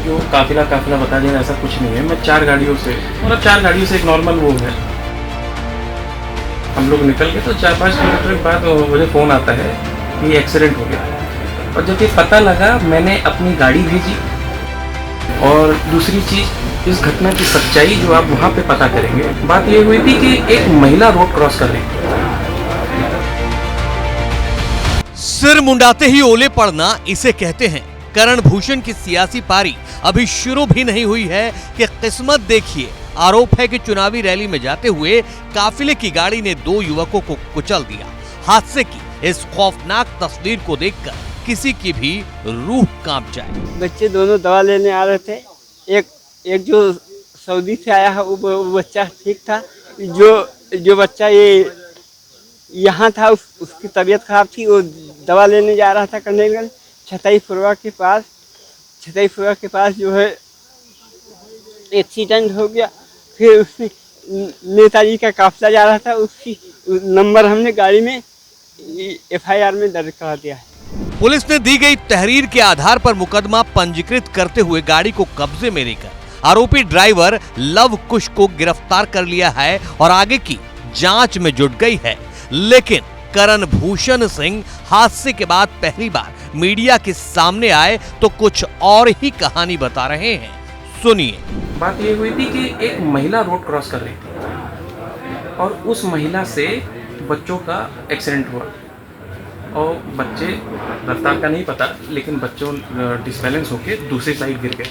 जो काफिला काफिला बता देना ऐसा कुछ नहीं है। मैं 4 गाड़ियों से मतलब 4 गाड़ियों से एक नॉर्मल वो है। हम लोग निकल गए तो 4-5 किलोमीटर के बाद मुझे फ़ोन आता है कि एक्सीडेंट हो गया। और जब ये पता लगा मैंने अपनी गाड़ी भेजी। और दूसरी चीज़, इस घटना की सच्चाई जो आप वहाँ पे पता करेंगे, बात ये हुई थी कि एक महिला रोड क्रॉस कर रही थी। सिर मुंडाते ही ओले पड़ना इसे कहते हैं। करण भूषण की सियासी पारी अभी शुरू भी नहीं हुई है कि किस्मत देखिए। आरोप है कि चुनावी रैली में जाते हुए काफिले की गाड़ी ने 2 युवकों को कुचल दिया। हादसे की इस खौफनाक तस्वीर को देखकर किसी की भी रूह कांप जाए। बच्चे दोनों दवा लेने आ रहे थे। एक जो सऊदी से आया है वो बच्चा ठीक था। जो बच्चा ये यहाँ था उसकी तबीयत खराब थी। वो दवा लेने जा रहा था कनेरगंज छतईपुरवा के पास जो है एक्सीडेंट हो गया। फिर उसमें नेताजी का काफिला जा रहा था, उसकी नंबर हमने गाड़ी में FIR में दर्ज करा दिया है। पुलिस ने दी गई तहरीर के आधार पर मुकदमा पंजीकृत करते हुए गाड़ी को कब्जे में लेकर आरोपी ड्राइवर लव कुश को गिरफ्तार कर लिया है और आगे की जांच में जुट गई है। लेकिन करण भूषण सिंह हादसे के बाद पहली बार मीडिया के सामने आए तो कुछ और ही कहानी बता रहे हैं। सुनिए। बात ये हुई थी कि एक महिला रोड क्रॉस कर रही थी और उस महिला से बच्चों का एक्सीडेंट हुआ। और बच्चे, रफ्तार का नहीं पता, लेकिन बच्चों डिसबैलेंस होके दूसरी साइड गिर गए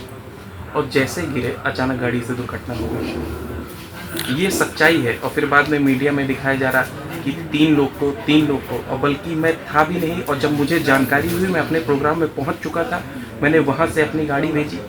और जैसे गिरे अचानक गाड़ी से दुर्घटना हो गई। ये सच्चाई है। और फिर बाद में मीडिया में दिखाया जा रहा कि 3 लोग को, और बल्कि मैं था भी नहीं। और जब मुझे जानकारी हुई मैं अपने प्रोग्राम में पहुंच चुका था। मैंने वहां से अपनी गाड़ी भेजी।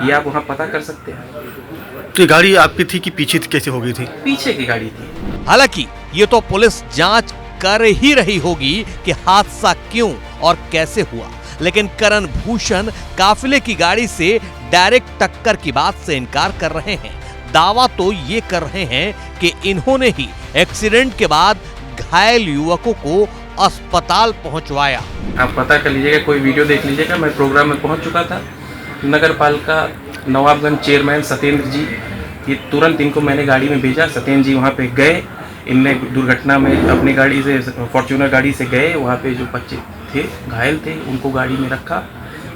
ये आप वहां पता कर सकते हैं। तो गाड़ी आपकी थी कि पीछे कैसे हो गई थी? पीछे की गाड़ी थी। हालांकि ये तो पुलिस जांच कर ही रही होगी कि हादसा क्यों और कैसे हुआ, लेकिन करण भूषण काफिले की गाड़ी से डायरेक्ट टक्कर की बात से इनकार कर रहे हैं। दावा तो ये कर रहे हैं कि इन्होंने ही एक्सीडेंट के बाद घायल युवकों को अस्पताल पहुंचवाया। आप पता कर लीजिएगा, कोई वीडियो देख लीजिएगा। मैं प्रोग्राम में पहुंच चुका था। नगर पालिका नवाबगंज चेयरमैन सत्येंद्र जी, ये तुरंत इनको मैंने गाड़ी में भेजा। सत्येंद्र जी वहाँ पे गए। इनने दुर्घटना में अपनी गाड़ी से, फॉर्च्यूनर गाड़ी से गए। वहाँ पे जो बच्चे थे घायल थे उनको गाड़ी में रखा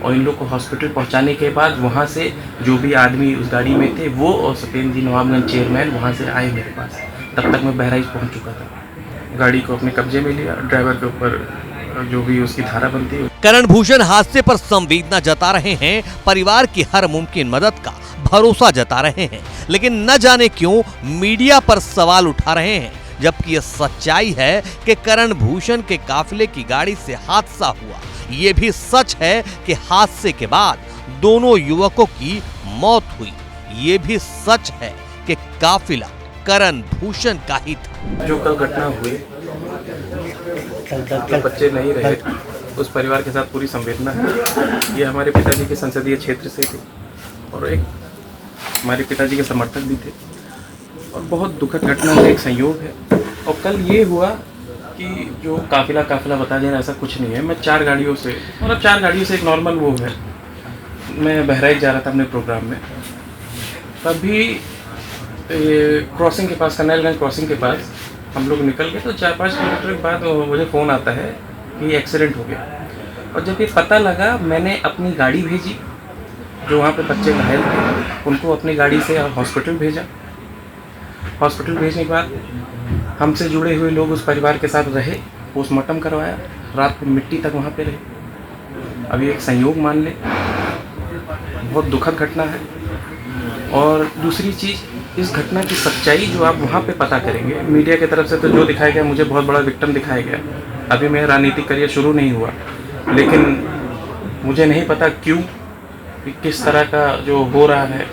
और इन लोग को हॉस्पिटल पहुँचाने के बाद वहाँ से जो भी आदमी उस गाड़ी में थे वो और सत्येंद्र जी नवाबगंज चेयरमैन वहाँ से आए मेरे पास। तब तक मैं बहराइच पहुँच चुका था। गाड़ी को अपने कब्जे में लिया। ड्राइवर के ऊपर जो भी उसकी धारा बनती है। करण भूषण हादसे पर संवेदना जता रहे हैं, परिवार की हर मुमकिन मदद का भरोसा जता रहे हैं, लेकिन न जाने क्यों मीडिया पर सवाल उठा रहे हैं, जबकि यह सच्चाई है कि करण भूषण के काफिले की गाड़ी से हादसा हुआ। ये भी सच है कि हादसे के बाद दोनों युवकों की मौत हुई। ये भी सच है कि काफिला करण भूषण का ही था। जो कल घटना हुई, जो बच्चे नहीं रहे, उस परिवार के साथ पूरी संवेदना है। ये हमारे पिताजी के संसदीय क्षेत्र से थे और एक हमारे पिताजी के समर्थक भी थे और बहुत दुखद घटना है, एक संयोग है। और कल ये हुआ कि जो काफिला बता देना ऐसा कुछ नहीं है। मैं 4 गाड़ियों से मतलब 4 गाड़ियों से एक नॉर्मल वो है। मैं बहराइच जा रहा था अपने प्रोग्राम में। तभी क्रॉसिंग के पास, कनेरगंज क्रॉसिंग के पास हम लोग निकल गए तो 4-5 किलोमीटर के बाद मुझे फ़ोन आता है कि एक्सीडेंट हो गया। और जब ये पता लगा मैंने अपनी गाड़ी भेजी। जो वहाँ पे बच्चे घायल थे उनको अपनी गाड़ी से हॉस्पिटल भेजा। हॉस्पिटल भेजने के बाद हमसे जुड़े हुए लोग उस परिवार के साथ रहे, पोस्टमार्टम करवाया, रात को मिट्टी तक वहाँ पे रहे। अभी एक संयोग मान ले, बहुत दुखद घटना है। और दूसरी चीज़, इस घटना की सच्चाई जो आप वहाँ पे पता करेंगे। मीडिया की तरफ से तो जो दिखाया गया, मुझे बहुत बड़ा विक्टिम दिखाया गया। अभी मेरा राजनीतिक करियर शुरू नहीं हुआ, लेकिन मुझे नहीं पता क्यों, किस तरह का जो हो रहा है।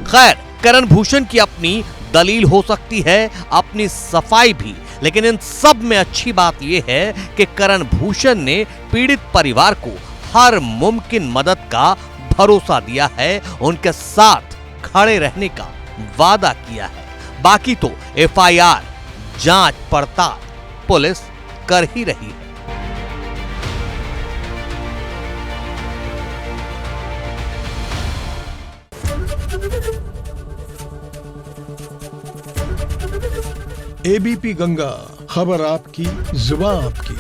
खैर, करण भूषण की अपनी दलील हो सकती है, अपनी सफाई भी, लेकिन इन सब में अच्छी बात यह है कि करण भूषण ने पीड़ित परिवार को हर मुमकिन मदद का भरोसा दिया है, उनके साथ खड़े रहने का वादा किया है। बाकी तो FIR, जांच पड़ताल पुलिस कर ही रही है। एबीपी गंगा, खबर आपकी, जुबान आपकी।